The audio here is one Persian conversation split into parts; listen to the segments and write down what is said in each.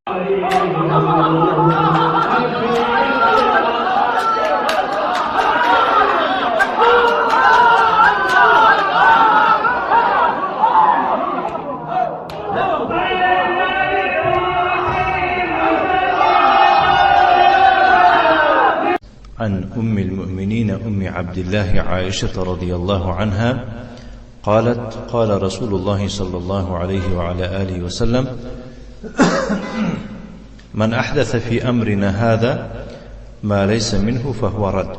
عن أم المؤمنين أم عبد الله عائشة رضي الله عنها قالت: قال رسول الله صلى الله عليه وعلى آله وسلم: من أحدث في أمرنا هذا ما ليس منه فهو رد.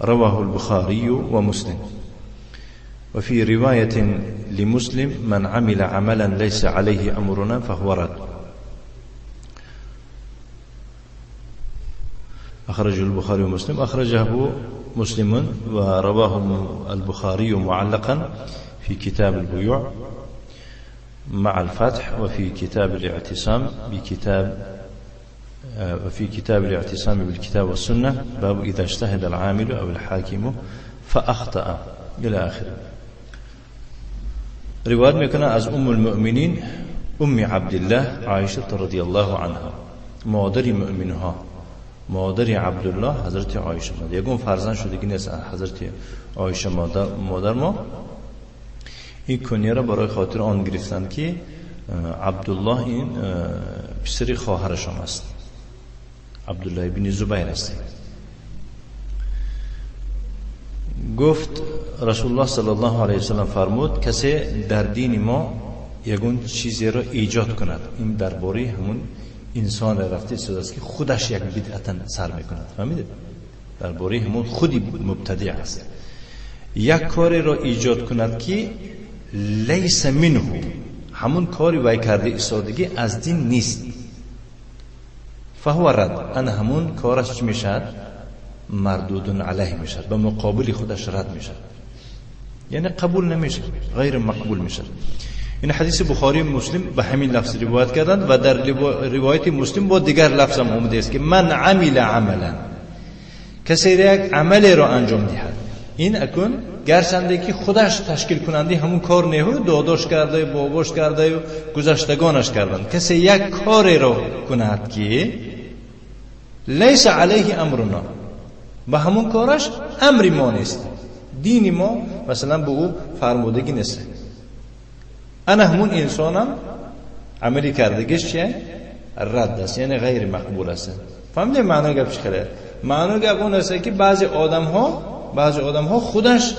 رواه البخاري ومسلم. وفي رواية لمسلم: من عمل عملا ليس عليه أمرنا فهو رد. أخرجه البخاري ومسلم. أخرجه مسلم ورواه البخاري معلقا في كتاب البيوع مع الفتح، وفي كتاب الاعتصام وفي كتاب الاعتصام بالكتاب والسنة باب إذا اجتهد العامل أو الحاكم فأخطأ إلى آخره. رواية میکنه از ام المؤمنین ام عبدالله عایشه رضی الله عنها، مادر مؤمنها، مادر عبدالله حضرت عایشه. یگون فرزند شدگی نیست حضرت عایشه مادر ما. این کنیه را برای خاطر آن گرفتند که عبدالله این پسر خواهرشان است، عبدالله بن زبیر است. گفت رسول الله صلی الله علیه وسلم فرمود: کسی در دین ما یگون چیزی را ایجاد کند، این درباره همون انسان رفته شده است که خودش یک بدعت سر میکند. فهمیدید؟ درباره همون خودی مبتدع است. یک کاری را ایجاد کند که لیس منه، همون کاری وای کرده ایستادگی از دین نیست، فهو رد، ان همون کارش چی میشد؟ مردود علیه میشد، به مقابل خودش رد میشد، یعنی قبول نمیشه، غیر مقبول میشه. این حدیث بخاری و مسلم به همین لفظ روایت کردند و در روایت مسلم با دیگر لفظ هم آمده است که من عمل عملا، کسی یک عمل را انجام دهد، این اکن گرچنده که خودش تشکیل کننده همون کار نه، داداش کرده، باباش کرده و گذشتگانش کردند. کسی یک کار را کند که لیس علیه امرنا، به همون کارش امر ما نیست، دین ما مثلا به او فرمودگی نیست، انا همون انسانم عملی کردگیش چیه؟ رد است، یعنی غیر مقبول است. فهمیدید معنی گپ چیه؟ معنی گپ اون است که بعضی آدم ها خودش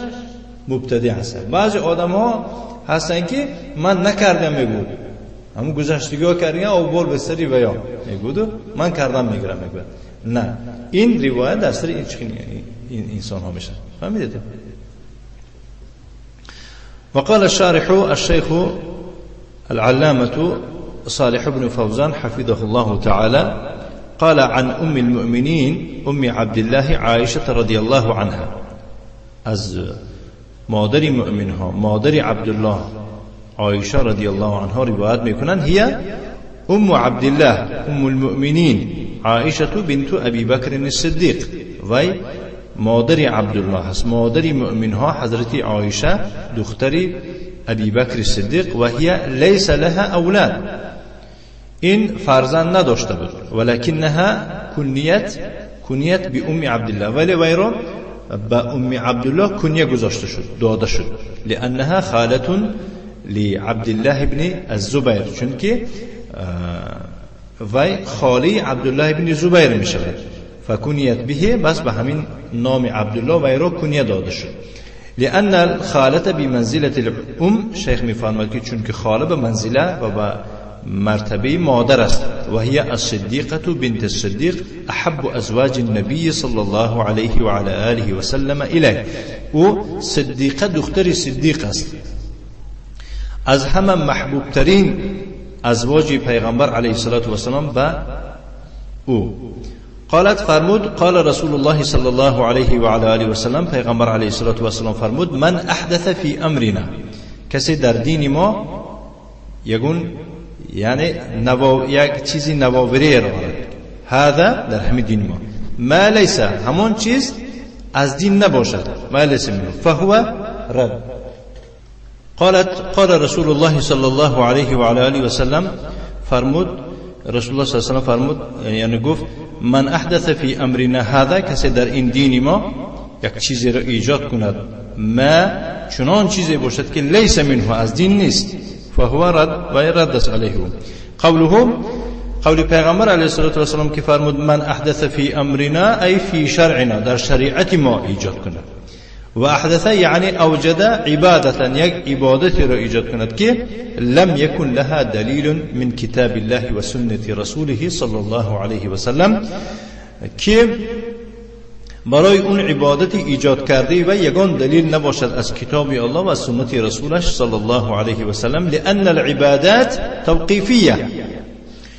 مبتدع هستند، بعضی آدم ها هستن که من نکردم میگو، همون گذشتگی کردن او بول به سری ویا میگو من کردم میگم. نه، این روایت در سر این انسان ها میشه. فهمیدید؟ وقال الشارح الشيخ العلامة صالح بن فوزان حفظه الله تعالى قال: عن أم المؤمنين أم عبد الله عائشة رضي الله عنها، از مادر مؤمنها مادر عبدالله عائشة رضي الله عنها روایت میکنن: هي أم عبد الله أم المؤمنين عائشة بنت أبي بكر الصديق، وی مادر عبدالله هست، مادر مؤمنها حضرت عایشه دختر ابی بکر صدیق، و هي لیس لها اولاد، این فرزند نداشته بود، ولکنها کنیت به ام عبدالله، ولی وی را به ام عبدالله کنیه گذاشته شد، داده شد، لانها خالة لعبدالله ابن الزبیر، چون که وی خالی عبدالله ابن زبیر می شود، فکنیت به، بس به همین نام عبدالله وی را کنیه داده شد. لأن الخالة بمنزلة الام، شیخ میفرماید که چون که خاله به منزله و به مرتبه مادر است، و هي الصدیقة بنت الصدیق احب ازواج النبی صلی الله علیه و علی آله و سلم الیه، او صدیقه دختر صدیق است، از همه محبوب ترین ازواج پیغمبر علیه الصلاة والسلام به او. قالت فرمود: قال رسول الله صلی الله علیه و علی آله و سلم، پیغمبر علیه الصلاة والسلام فرمود: من احدث فی امرنا، کسی در دین ما یگون یعنی یک چیزی نوآوری را آورد، هذا در همین دین ما لیس، همون چیز از دین نباشد، ما لیس منه فهو رد. قال رسول الله صلی الله علیه و علی آله و سلم، فرمود رسول الله صلی الله علیه و سلم فرمود، یعنی گفت من احدث فی امرنا هذا، کسی در این دین ما یک چیزی را ایجاد کند ما چنان چیزی باشد که لیس منه، از دین نیست، فهو رد و رد است علیه. قول پیغمبر علیه الصلاه و السلام که فرمود من احدث فی امرنا ای فی شرعنا، در شریعت ما ایجاد کند. و احدث یعنی اوجد عبادتا، یک عبادتی را ایجاد کند که لم یکن لها دلیل من کتاب الله و سنت رسوله صلی الله علیه و سلم، که برای اون عبادت ایجاد کرده و یگان دلیل نباشد از کتاب الله و سنت رسولش صلی الله علیه و سلم. لان العبادات توقیفیه،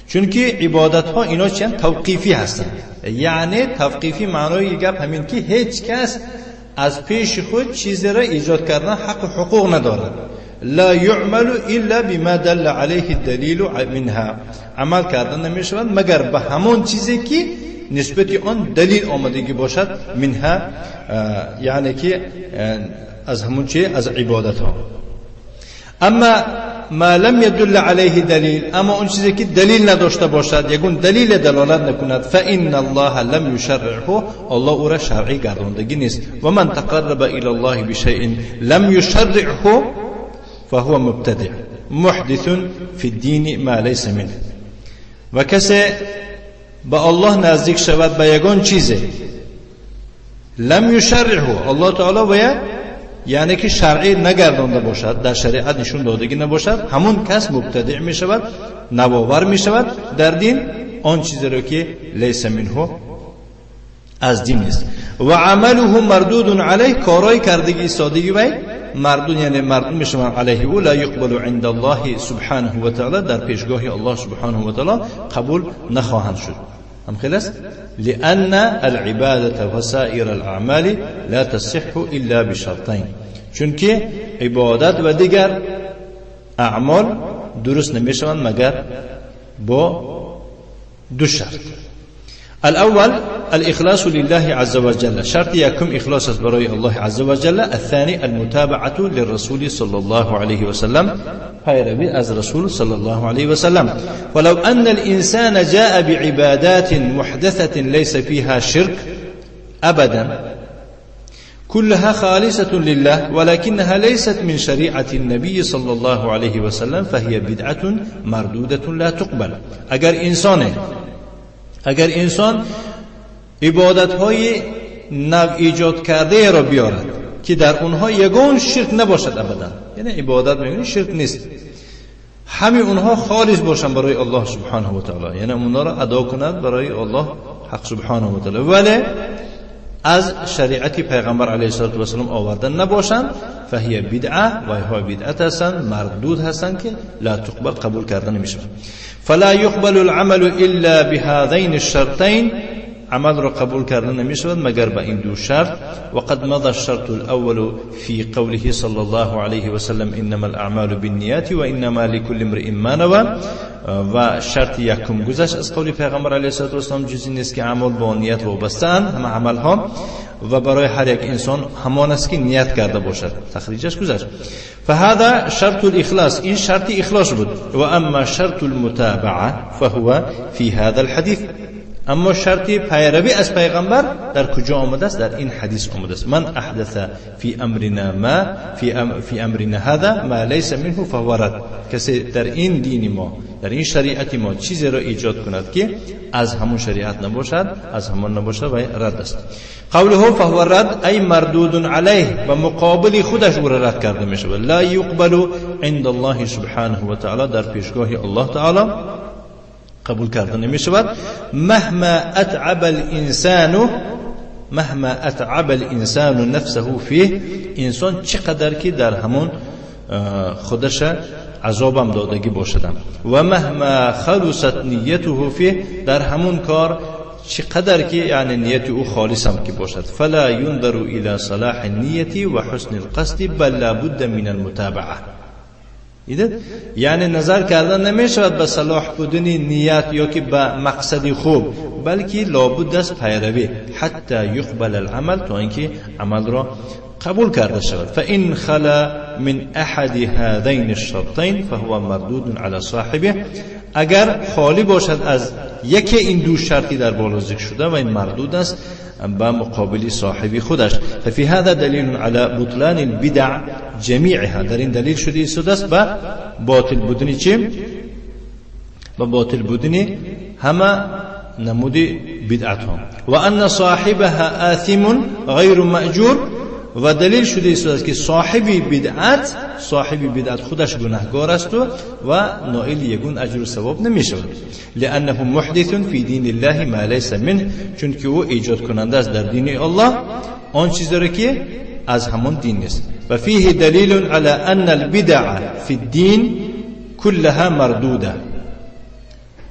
چون که عبادت ها اینا چند توقیفی هستند. یعنی توقیفی معنای گپ همین که هیچ کس از پیش خود چیزی را ایجاد کردن حقوق ندارد. لا يعمل الا بما دل عليه الدلیل منها، عمل کردن نمیشود مگر به همون چیزی که نسبت آن دلیل آمدگی باشد، منها یعنی که از همون چیز، از عبادت ها. اما ما لم يدل عليه دلیل، اما اون چیزی که دلیل نداشته باشد، یگون دلیل دلالت نکند، فإن الله لم يشرعه، الله او را شرعی گرداندگی نیست. و من تقرب الى الله بشيء لم يشرعه فهو مبتدع محدث في الدين ما ليس منه. و کسی به الله نزدیک شود به یگان چیزی لم یشرعه، الله تعالی و یعنی که شرعی نگردانده باشد، در شریعت نشون دادگی نباشد، همون کس مبتدع می شود، نوآور می شود در دین، آن چیزی را که لیس منه، از دین نیست. و عمله مردود علیه، کارای کردگی سادگی وی مردود، یعنی مردود می شود علیه او، لا یقبل عند الله سبحانه و تعالی، در پیشگاه الله سبحانه و تعالی قبول نخواهند شد. هم خلاص، لأن العبادة وسائر الأعمال لا تصح إلا بشرطين، چون که عبادت و دیگر اعمال درست نمیشوند مگر با دو شرط. الأول الإخلاص لله عز وجل، شرط يكم إخلاص برای الله عز وجل. الثاني المتابعة للرسول صلى الله عليه وسلم، پیروی از رسول صلى الله عليه وسلم. ولو أن الإنسان جاء بعبادات محدثة ليس فيها شرك أبدا كلها خالصة لله ولكنها ليست من شريعة النبي صلى الله عليه وسلم فهي بدعة مردودة لا تقبل. اگر انسان عبادت‌های نو ایجاد کرده را بیارد که در اونها یگان شرک نباشد ابدا، یعنی عبادت میگن شرک نیست، همه اونها خالص باشن برای الله سبحانه و تعالی، یعنی اونها را ادا کند برای الله حق سبحانه و تعالی، ولی از شریعت پیغمبر علیه الصلاه و السلام آوردن نباشند، فهی بدعه، و ها بدعت هستند، مردود هستند که لا تقبل، قبول کردن نمیشه. فلا يقبل العمل الا بهذين الشرطين، عمل را قبول کردن نمیشود مگر با این دو شرط. وقد مضى الشرط الاول في قوله صلى الله عليه وسلم انما الاعمال بالنيات وانما لكل امرئ ما نوى. و شرط یکم گذشت از قول پیغمبر علیه الصلاه و السلام، جزی نیست که اعمال با نیت وابسته اند، همه عمل ها و برای هر یک انسان همان است که نیت کرده باشد، تخریجش گذشت. فهذا شرط الاخلاص، این شرط اخلاص بود. و اما شرط المتابعه فهو في هذا الحديث، اما شرط پیروی از پیغمبر در کجا آمده است؟ در این حدیث آمده است. من احدث فی امرنا ما فی امرنا هذا ما ليس منه فهو رد، کسی در این دین ما، در این شریعت ما چیزی را ایجاد کند که از همون شریعت نباشد، از همون نباشد و رد است. قوله فهو رد ای مردود علیه، و مقابل خودش او را رد کرده می شود. لا یقبل عند الله سبحانه و تعالی، در پیشگاه الله تعالی قبول کردن نمی شود. مهما اتعب الانسان نفسه فيه، انسان چقدر که در همون خودش عذابم دادگی باشدم. و مهما خلصت نیته فيه، در همون کار چقدر که یعنی نیت او خالصم که باشد. فلا ينظر الى صلاح النیة و حسن القصد بل لابد من المتابعه. یعنی نظر کردن نمیشود به صلاح بودن نیت یا که به مقصد خوب، بلکه لابد است پیروی، حتی یقبل العمل، تا اینکه عمل را قبول کرده شود. فإن خلا من احد هذين الشرطين فهو مردود على صاحبه، اگر خالی باشد از یکی این دو شرطی در بالا ذکر شده و این مردود است با مقابل صاحبی خودش. ففي هذا دلیل على بطلان البدع جميعها، در این دلیل شده ایستاده است با باطل بودنی چی؟ با باطل بودنی همه نمود بدعت ها. و ان صاحبها آثم غیر مأجور، و دلیل شده است که صاحب بدعت خودش گناهگار است و نائل یگون اجر و ثواب نمیشود. لانه محدث فی دین الله ما لیس منه، چون که او ایجاد کننده است در دین الله آن چیزی را که از همون دین نیست. و فیه دلیل علی ان البدع فی الدین كلها مردوده،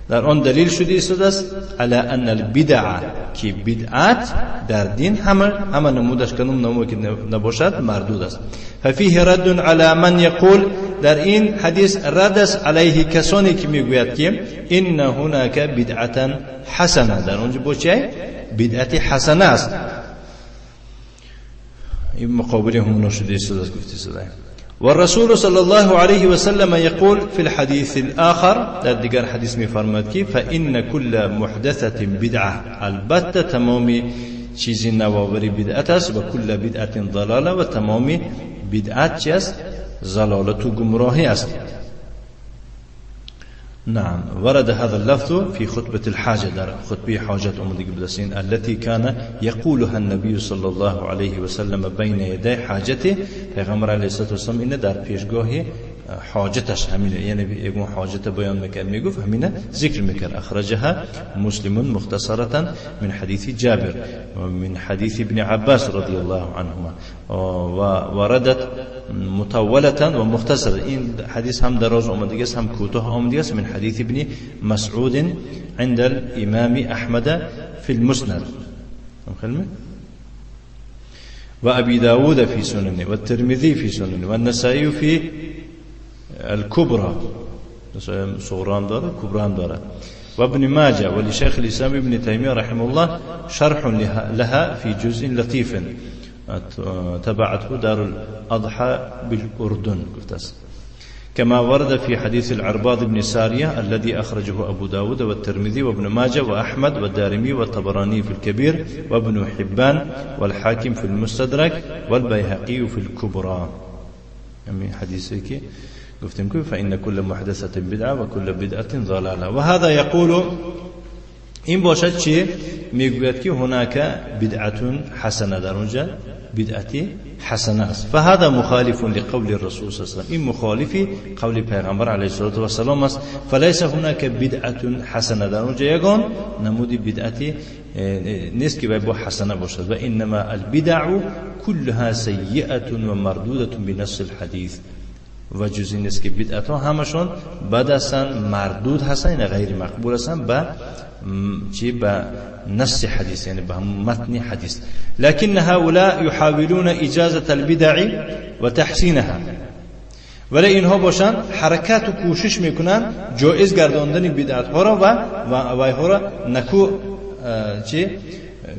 در آن دلیل شده است علی ان البدع که بدعت در دین همه نمودش کنم نمود که نباشد مردود است. ففیه رد علی من یقول، در این حدیث رد است علیه کسانی که میگوید که ان هناک بدعتا حسنه، در اونجا بچه بدعت حسنه است. این مقابل همون شده است گفته شده. والرسول صلى الله عليه وسلم يقول في الحديث الآخر، در دیگر حدیث می فرماید که فإن كل محدثة بدعة، البته تمام چیزی نوآوری بدعت است، و كل بدعة ضلاله، و تمام بدعت چی است؟ ضلالت و گمراهی است. نعم. ورد هذا اللفظ في خطبة الحاجة، در خطبه حاجت اومده بدستین التي كان يقولها النبي صلى الله عليه وسلم بين يدي حاجته، پیغمبر علیه الصلاه والسلام اینه در پیشگاه حاجتش همینه، یعنی یگون حاجت بیان میکرد میگفت همینه ذکر میکرد. اخرجها مسلم مختصرة من حديث جابر ومن حديث ابن عباس رضي الله عنهما، ووردت مطولة ومختصرة. این حدیث هم دراز اومده است هم کوتاه اومده است من حديث ابن مسعود عند الامام احمد في المسند وابي داود في سننه والترمذي في سننه والنسائي في الكبرى، صغران داره كبران داره، وابن ماجه، ولشيخ الإسلام ابن تيمية رحمه الله شرح لها في جزء لطيف تبعته دار الأضحى بالأردن، كما ورد في حديث العرباض بن سارية الذي أخرجه أبو داود والترمذي وابن ماجه وأحمد والدارمي والطبراني في الكبير وابن حبان والحاكم في المستدرك والبيهقي في الكبرى. يعني حديثك گفتیم که فإن كل محدثة بدعة وكل بدعة ضلالة. و هذا يقول، این باشد چی؟ میگوید که هناك بدعة حسنه، در اونجا بدعتی حسنه است. فهذا مخالف لقول الرسول صلی الله علیه و این مخالفی قول پیغمبر علیه الصلاه و السلام است. فليس هناك بدعة حسنه، در اونجا یگان نمودی بدعتی نیست که با حسنه باشد. و انما البدع كلها سیئة و مردودة بنص الحديث، و جز این است که بدعت ها همشون بد هستن، مردود هستن، غیر مقبول هستن با نص حدیث، یعنی با متن حدیث. لكن هؤلاء يحاولون اجازه البدع و تحسینها، ولی اینها باشن حرکت و کوشش میکنن جایز گرداندن بدعت ها را و ها را نکو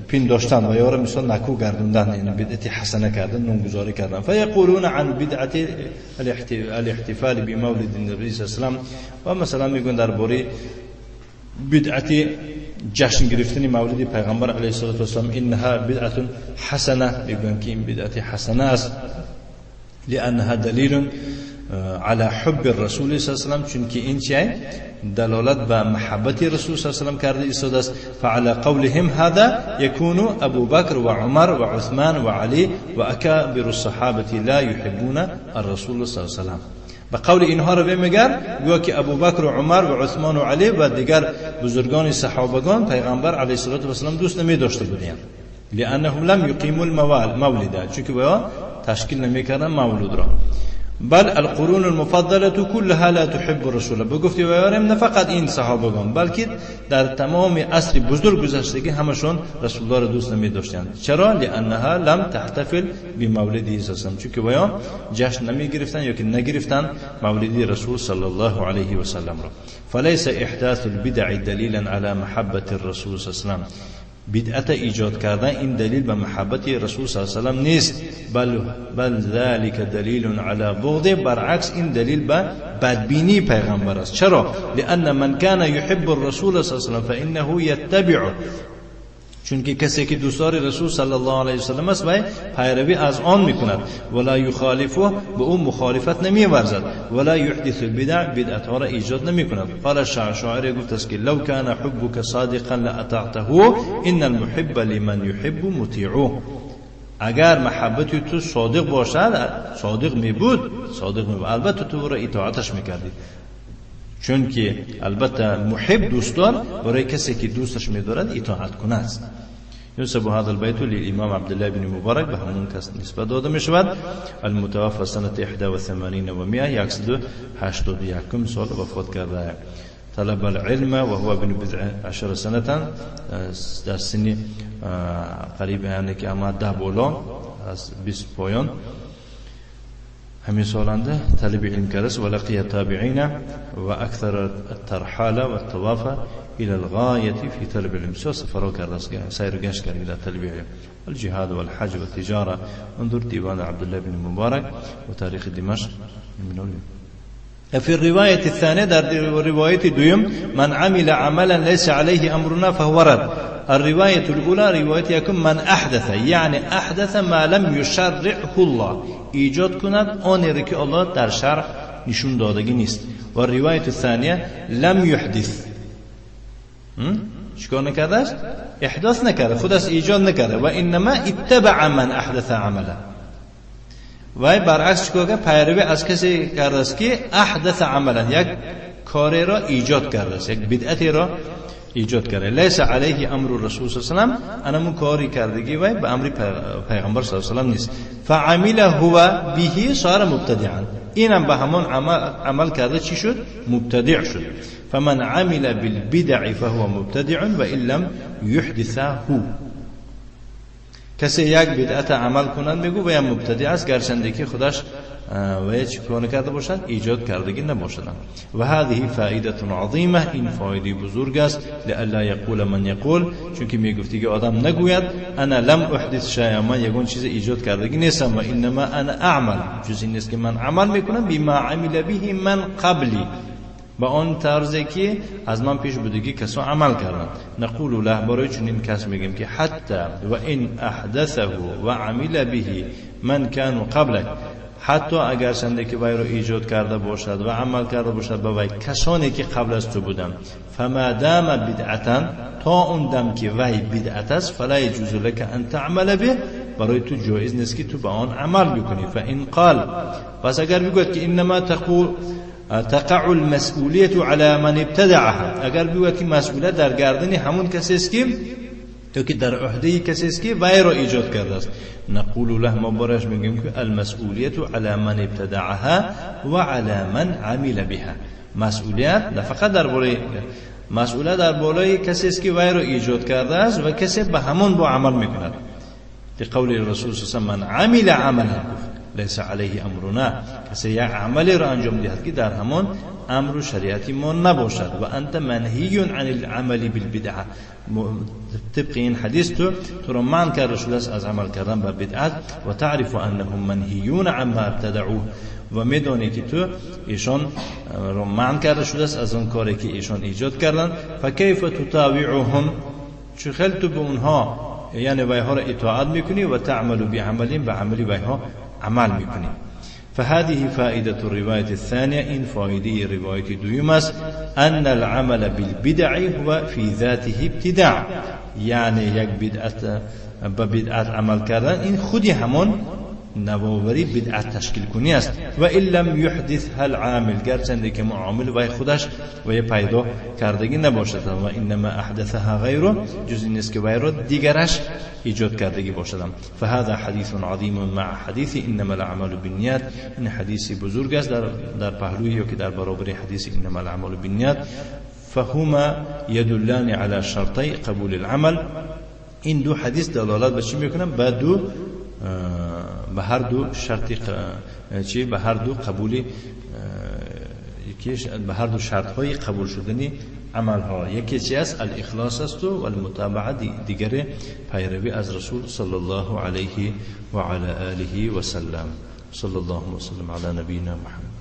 پین داشتن و یا را مثلا نکو گردوندن، یعنی بدعت حسنه کردن، نامگذاری کردن. فیقولون عن بدعت الاحتفال بمولد النبی صلی الله علیه و و مثلا میگن درباره بدعت جشن گرفتن مولد پیغمبر علیه الصلاه و السلام انها بدعت حسنه، میگن که این بدعت حسنه است لانها دلیل على حب الرسول صلی الله علیه و چون که این چی دلالت به محبت رسول صلی الله علیه و کرده ایستاده است. فعلى قولهم هذا يكون ابو بكر وعمر وعثمان وعلي واكابر الصحابه لا يحبون الرسول صلی الله علیه و به قول اینها رو میگن گویا که ابو بکر و عمر و عثمان و علی و دیگر بزرگان صحابگان پیغمبر علیه الصلاه و السلام دوست نمی داشته بودند، لانهم لم يقيموا المولد، چون که با تشکیل نمیکردن مولود را. بل القرون المفضله كلها لا تحب الرسول، بگفتی و یارم نه فقط این صحابگان بلکه در تمام عصر بزرگ گذشتگی همشون رسول الله را دوست نمی داشتند. چرا؟ لانها لم تحتفل بمولد عیسی، چون که ویا جشن نمی گرفتن یا که نگرفتن مولد رسول صلی الله علیه و سلم را. فليس احداث البدع دلیلا على محبه الرسول صلی الله علیه و سلم، بدعت ایجاد کردن این دلیل به محبت رسول صلی الله علیه و آله نیست، بل ذلك دلیل علی بغض، برعکس این دلیل به بدبینی پیغمبر است. چرا؟ لأن من كان يحب الرسول صلی الله علیه و آله فإنه يتبعه، چون که کسی که دوستدار رسول صلی الله علیه و سلم است و پیروی از آن میکند، ولا یخالفه، به اون مخالفت نمیورزد، ولا یحدث البدع، بدعت ها را ایجاد نمیکند. قال شاعر گفت است که لو کان حبک صادقا لاطعته ان المحب لمن يحب مطیعه، اگر محبت تو صادق باشد، صادق میبود، البته تو را اطاعتش میکردی، چون که البته محب دوستدار برای کسی که دوستش می‌دارد اطاعت کنه است. ينسب هذا البيت للإمام عبد الله بن مبارك به همون کس نسبت داده می‌شود، المتوفى سنة 81 و 100، 181 سال وفات کرده. طلب العلم وهو ابن 10 سنة، در سن قریب یعنی که اما 10 بالا از 20 پایان همین سالنده طلب علم کرد. ولقي التابعين واكثر الترحال والطواف الى الغايه في طلب العلم، سفر کرد، سیر گشت کرد در طلب علم. الجهاد والحج والتجاره، انظر دیوان عبد الله بن مبارك وتاريخ دمشق. في الرواية الثانية، در رواية دوم، من عمل عملا ليس عليه أمرنا فهو رد. الرواية الأولى رواية يكون من أحدث، يعني أحدث ما لم يشرعه الله، ایجاد کند آنی که الله در شرع نشون دادگی نیست. و الرواية الثانية لم يحدث، چیکار نکرده است؟ احداث نکرده، خودش ایجاد نکرده. و انما اتبع من احدث عملا، و برعکس چیکار کرد؟ پیروی از کسی کرده است که احدث عملا، یک کاری را ایجاد کرده است، یک بدعتی را ایجاد کرده. لیس علیه امر رسول صلی الله علیه و سلم، انمون کاری کردگی و به امر پیغمبر صلی الله علیه و سلم نیست. فعمل هو به صار مبتدعا، اینم به همون عمل کرده چی شد؟ مبتدع شد. فمن عمل بالبدع فهو مبتدع و ان لم يحدثه، کسی یک بدعت عمل کنند میگو و یا مبتدع است، گرچنده که خودش و چی کار کرده باشد؟ ایجاد کردگی نباشد. و هذه فائده عظیمه، این فایده بزرگ است. لئلا یقول من یقول، چون که میگفتی که آدم نگوید انا لم احدث شیئا، من یگون چیز ایجاد کردگی نیستم، و انما انا اعمل، جز این نیست که من عمل میکنم بما عمل به من قبلی، با آن طرزی که از من پیش بودگی کسا عمل کردن. نقول له، برای چنین کس میگیم که حتی و ان احدثه و عمل به من کان قبلک، حتی اگر چنده که وی را ایجاد کرده باشد و عمل کرده باشد با وی کسانی که قبل از تو بودن، فما دام بدعتا، تا اون دم که وی بدعت است، فلا یجوز لك ان تعمل به، برای تو جایز نیست که تو با آن عمل بکنی. فان قال، پس اگر بگوید که انما تقع المسئولیت علی من ابتدعها، اگر بگوید که مسئولیت در گردن همون کسی است که تو که در عهده کسی است که وی را ایجاد کرده است، نقول له، ما برایش میگیم که المسئولیت علی من ابتدعها و علی من عمل بها، مسئولیت نه فقط در بالای کسی است که وی را ایجاد کرده است و کسی به همون با عمل میکند. لقول الرسول صلی الله علیه و آله من عمل عملا لیس علیه امرنا، کسی یک عملی را انجام دهد که در همون امر و شریعتی ما نباشد، و انت منهی عن العمل بالبدعه، طبق این حدیث تو را منع کرده شده است از عمل کردن با بدعت. و تعرف انهم منهیون عما ابتدعوه، و میدونی که تو ایشان را منع کرده شده است از اون کاری که ایشان ایجاد کردن. فکیف تطاوعهم، چه خیلی تو به اونها یعنی ویها را اطاعت میکنی و تعمل بعملهم، به عملی ویها عمل میکنی. فهذه فائدة الرواية الثانية، این فائده روایت دوم است. ان العمل بالبدع هو في ذاته ابتداع، یعنی یک بدعت عمل کردن این خودی همون نوآوری بدعت تشکیل کنی است. و ان لم يحدث العامل، گرچنده که معامل و خودش و پیدا کردگی نباشد، و انما احدثها غیره، جز این است که وی را دیگرش ایجاد کردگی باشد. فهذا حدیث عظیم مع حدیث انما الاعمال بالنیات، این حدیثی بزرگ است در پهلوی که در برابر حدیث انما الاعمال بالنیات. فهما يدلان على شرطي قبول العمل، این دو حدیث دلالت به چی میکنن؟ به هر دو شرطی به هر دو قبولی به هر دو شرط های قبول شدنی عمل ها. یکی چی است؟ الاخلاص است و المتابعه دیگره پیروی از رسول صلی الله علیه و علی آله و سلم. صلی الله وسلم علی نبینا محمد.